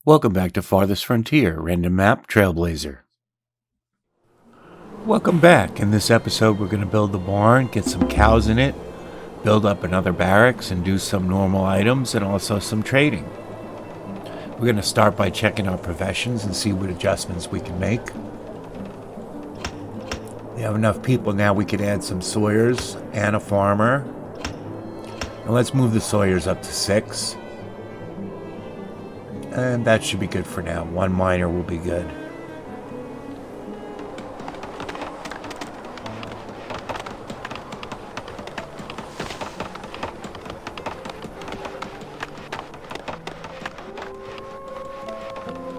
Welcome back to Farthest Frontier, Random Map Trailblazer. Welcome back. In this episode, we're going to build the barn, get some cows in it, build up another barracks, and do some normal items and also some trading. We're going to start by checking our professions and see what adjustments we can make. We have enough people now we could add some sawyers and a farmer. And let's move the sawyers up to 6. And that should be good for now. 1 miner will be good.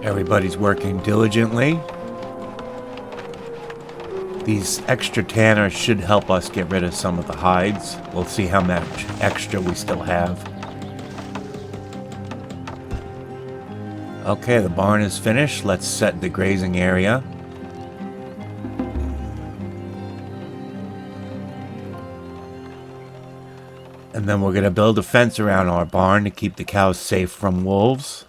Everybody's working diligently. These extra tanners should help us get rid of some of the hides. We'll see how much extra we still have. Okay, the barn is finished. Let's set the grazing area. And then we're going to build a fence around our barn to keep the cows safe from wolves.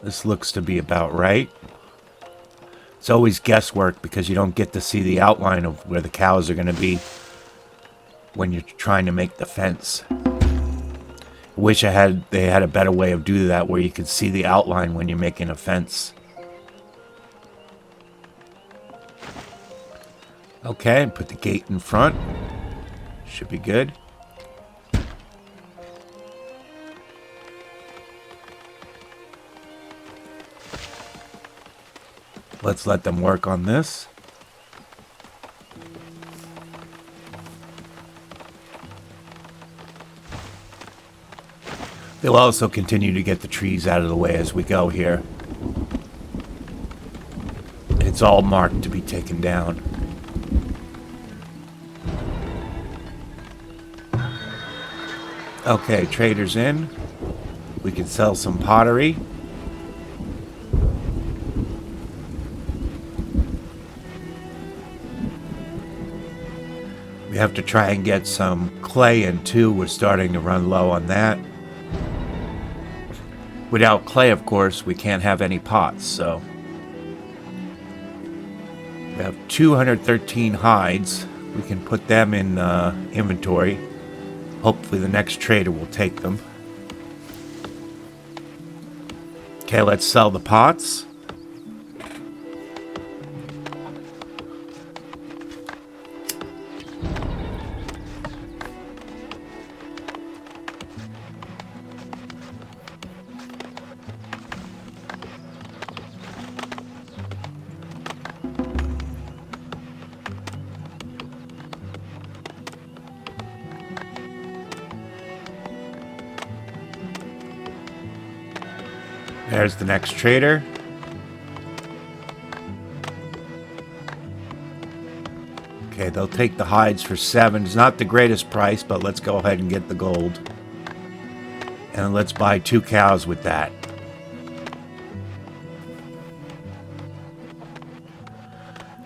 This looks to be about right. It's always guesswork because you don't get to see the outline of where the cows are going to be when you're trying to make the fence. I wish they had a better way of doing that where you could see the outline when you're making a fence. Okay, put the gate in front. Should be good. Let's let them work on this. They'll also continue to get the trees out of the way as we go here. It's all marked to be taken down. Okay, traders in. We can sell some pottery. We have to try and get some clay in too. We're starting to run low on that. Without clay, of course, we can't have any pots, so. We have 213 hides. We can put them in inventory. Hopefully the next trader will take them. Okay, let's sell the pots. There's the next trader. Okay, they'll take the hides for 7. It's not the greatest price, but let's go ahead and get the gold. And let's buy 2 cows with that.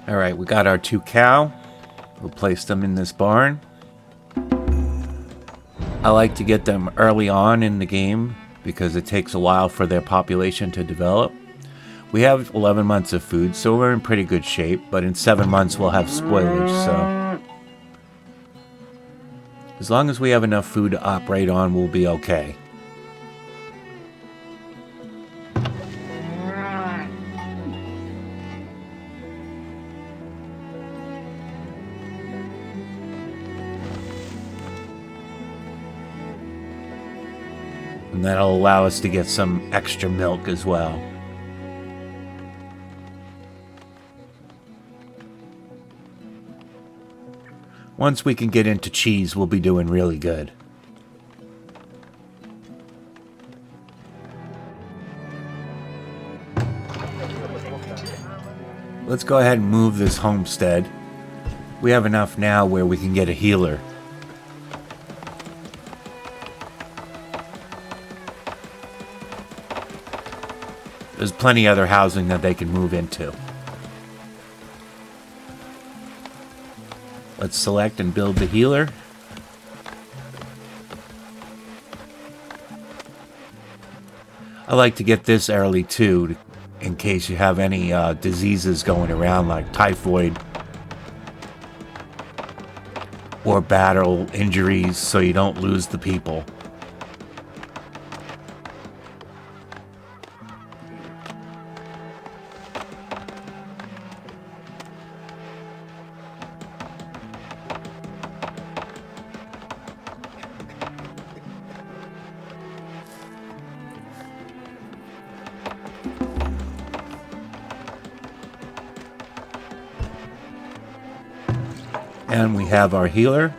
Alright, we got our 2 cow. We'll place them in this barn. I like to get them early on in the game because it takes a while for their population to develop. We have 11 months of food, so we're in pretty good shape, but in 7 months we'll have spoilage, so as long as we have enough food to operate on, we'll be okay. And that'll allow us to get some extra milk as well. Once we can get into cheese, we'll be doing really good. Let's go ahead and move this homestead. We have enough now where we can get a healer. There's plenty other housing that they can move into. Let's select and build the healer. I like to get this early too, in case you have any diseases going around like typhoid or battle injuries, so you don't lose the people. And we have our healer.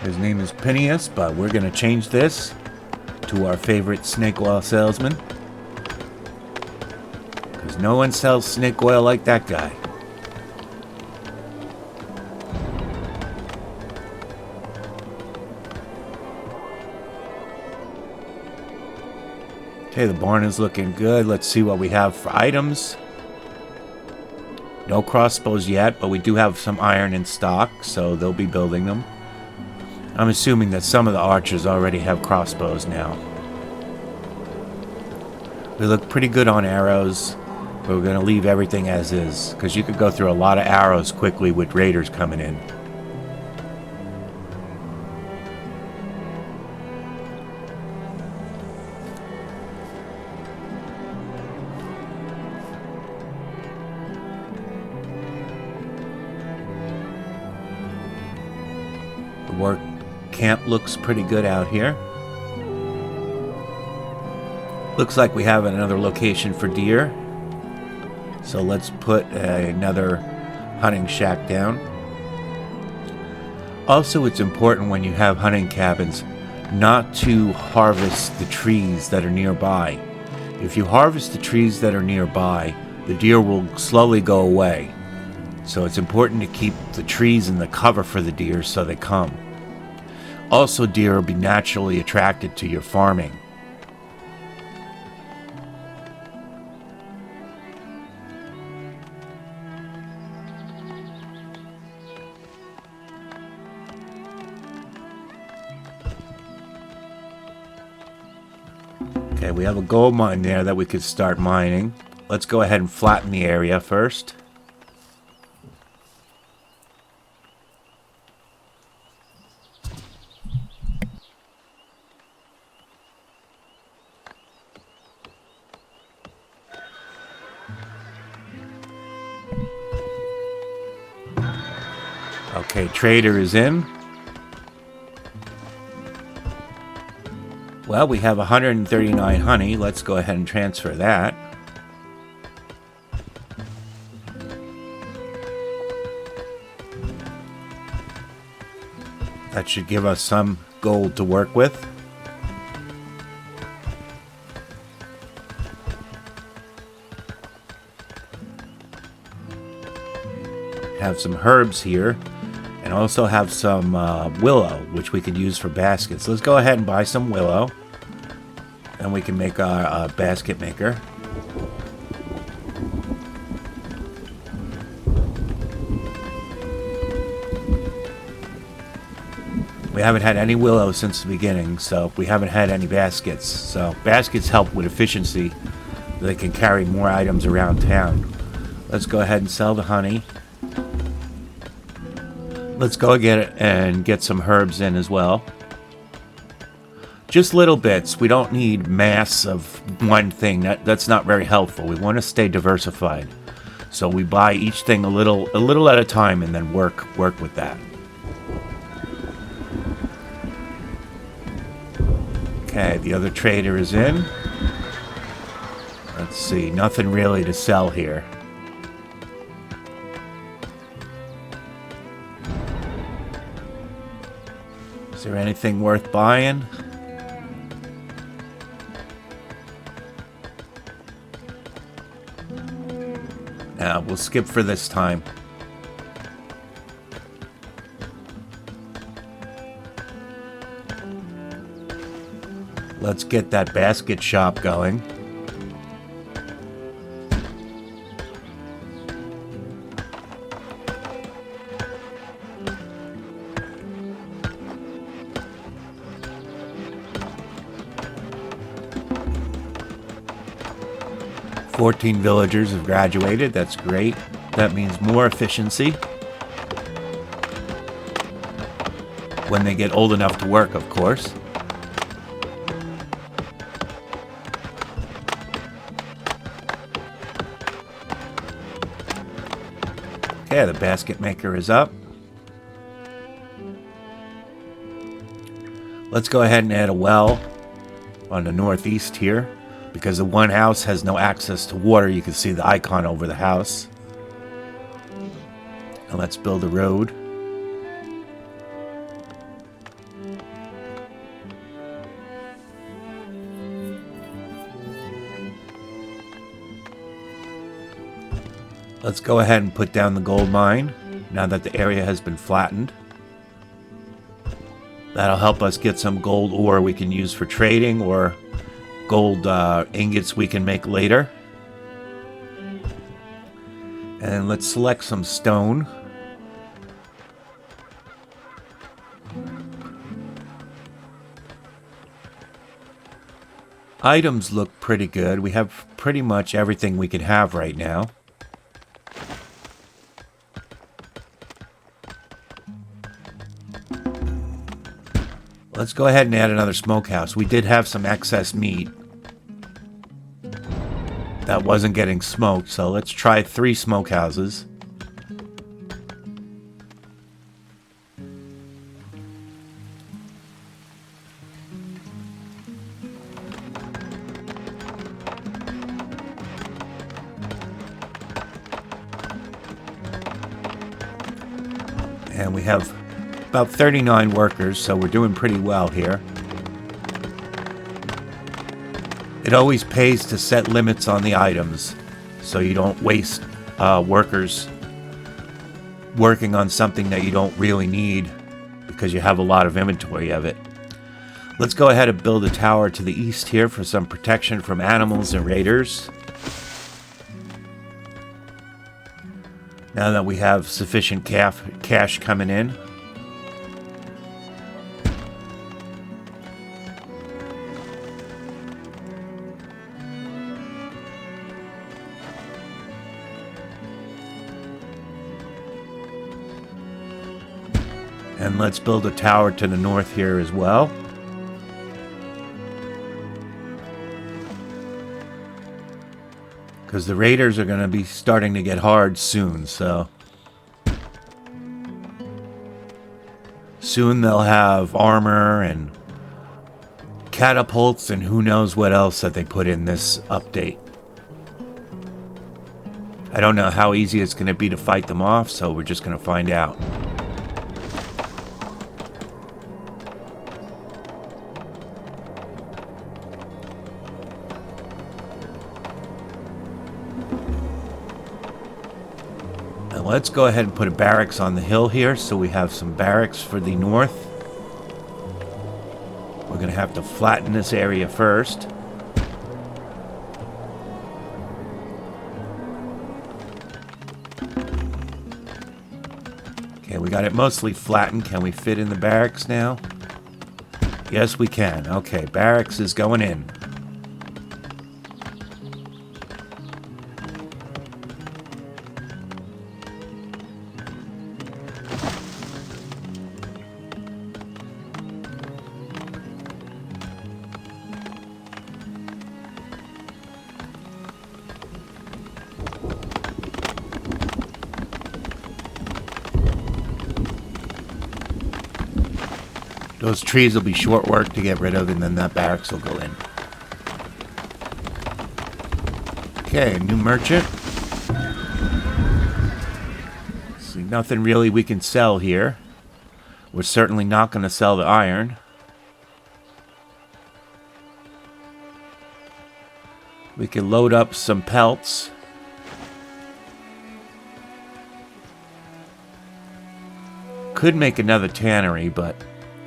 His name is Phineas, but we're going to change this to our favorite snake oil salesman. Because no one sells snake oil like that guy. Okay, the barn is looking good. Let's see what we have for items. No crossbows yet, but we do have some iron in stock, so they'll be building them. I'm assuming that some of the archers already have crossbows now. We look pretty good on arrows, but we're going to leave everything as is, because you could go through a lot of arrows quickly with raiders coming in. Work camp looks pretty good out here. Looks like we have another location for deer. So let's put another hunting shack down. Also, it's important when you have hunting cabins not to harvest the trees that are nearby. If you harvest the trees that are nearby, the deer will slowly go away. So it's important to keep the trees in the cover for the deer so they come. Also, deer will be naturally attracted to your farming. Okay, we have a gold mine there that we could start mining. Let's go ahead and flatten the area first. Okay, trader is in. Well, we have 139 honey. Let's go ahead and transfer that. That should give us some gold to work with. Have some herbs here. And also have some willow, which we could use for baskets. Let's go ahead and buy some willow. And we can make our basket maker. We haven't had any willow since the beginning, so we haven't had any baskets. So baskets help with efficiency. They can carry more items around town. Let's go ahead and sell the honey. Let's go get some herbs in as well. Just little bits. We don't need mass of one thing. That's not very helpful. We want to stay diversified. So we buy each thing a little at a time and then work with that. Okay, the other trader is in. Let's see, nothing really to sell here. Is there anything worth buying? Nah, we'll skip for this time. Let's get that basket shop going. 14 villagers have graduated. That's great. That means more efficiency when they get old enough to work, of course. Okay, the basket maker is up. Let's go ahead and add a well on the northeast here, because the one house has no access to water. You can see the icon over the house. And let's build a road. Let's go ahead and put down the gold mine now that the area has been flattened. That'll help us get some gold ore we can use for trading, or gold ingots we can make later. And let's select some stone. Items look pretty good. We have pretty much everything we can have right now. Let's go ahead and add another smokehouse. We did have some excess meat that wasn't getting smoked, so let's try 3 smokehouses. And we have about 39 workers, so we're doing pretty well here. It always pays to set limits on the items so you don't waste workers working on something that you don't really need because you have a lot of inventory of it. Let's go ahead and build a tower to the east here for some protection from animals and raiders. Now that we have sufficient cash coming in. And let's build a tower to the north here as well. Because the raiders are going to be starting to get hard soon, so soon they'll have armor and catapults and who knows what else that they put in this update. I don't know how easy it's going to be to fight them off, so we're just going to find out. Let's go ahead and put a barracks on the hill here so we have some barracks for the north. We're going to have to flatten this area first. Okay, we got it mostly flattened. Can we fit in the barracks now? Yes, we can. Okay, barracks is going in. Those trees will be short work to get rid of, and then that barracks will go in. Okay, new merchant. See, nothing really we can sell here. We're certainly not going to sell the iron. We can load up some pelts. Could make another tannery, but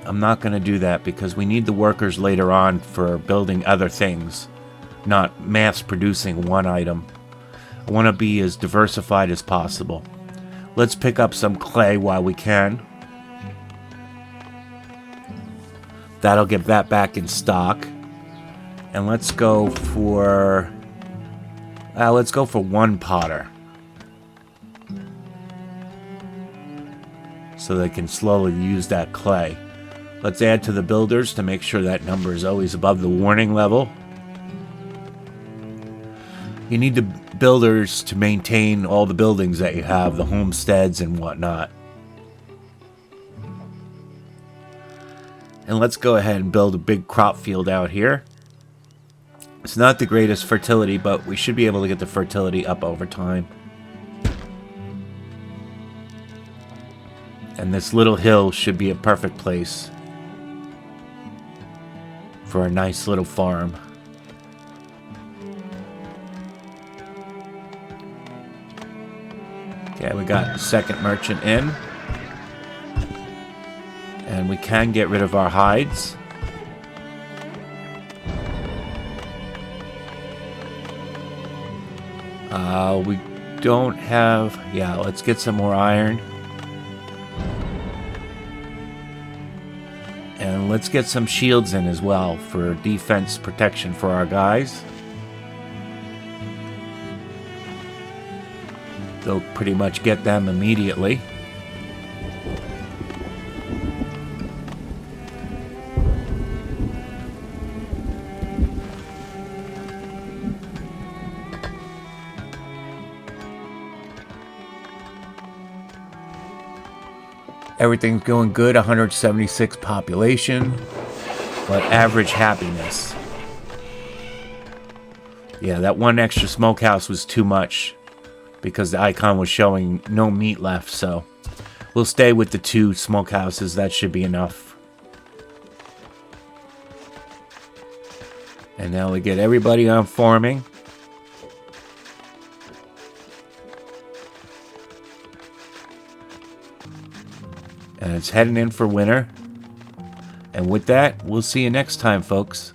I'm not going to do that because we need the workers later on for building other things, not mass producing one item. I want to be as diversified as possible. Let's pick up some clay while we can. That'll get that back in stock. And let's go for Let's go for 1 potter. So they can slowly use that clay. Let's add to the builders to make sure that number is always above the warning level. You need the builders to maintain all the buildings that you have, the homesteads and whatnot. And let's go ahead and build a big crop field out here. It's not the greatest fertility, but we should be able to get the fertility up over time. And this little hill should be a perfect place for a nice little farm. Okay, we got the second merchant in. And we can get rid of our hides. We don't have... Yeah, let's get some more iron. And let's get some shields in as well for defense protection for our guys. They'll pretty much get them immediately. Everything's going good, 176 population, but average happiness. Yeah, that one extra smokehouse was too much because the icon was showing no meat left, so we'll stay with the 2 smokehouses. That should be enough. And now we get everybody on farming. And it's heading in for winter. And with that, we'll see you next time, folks.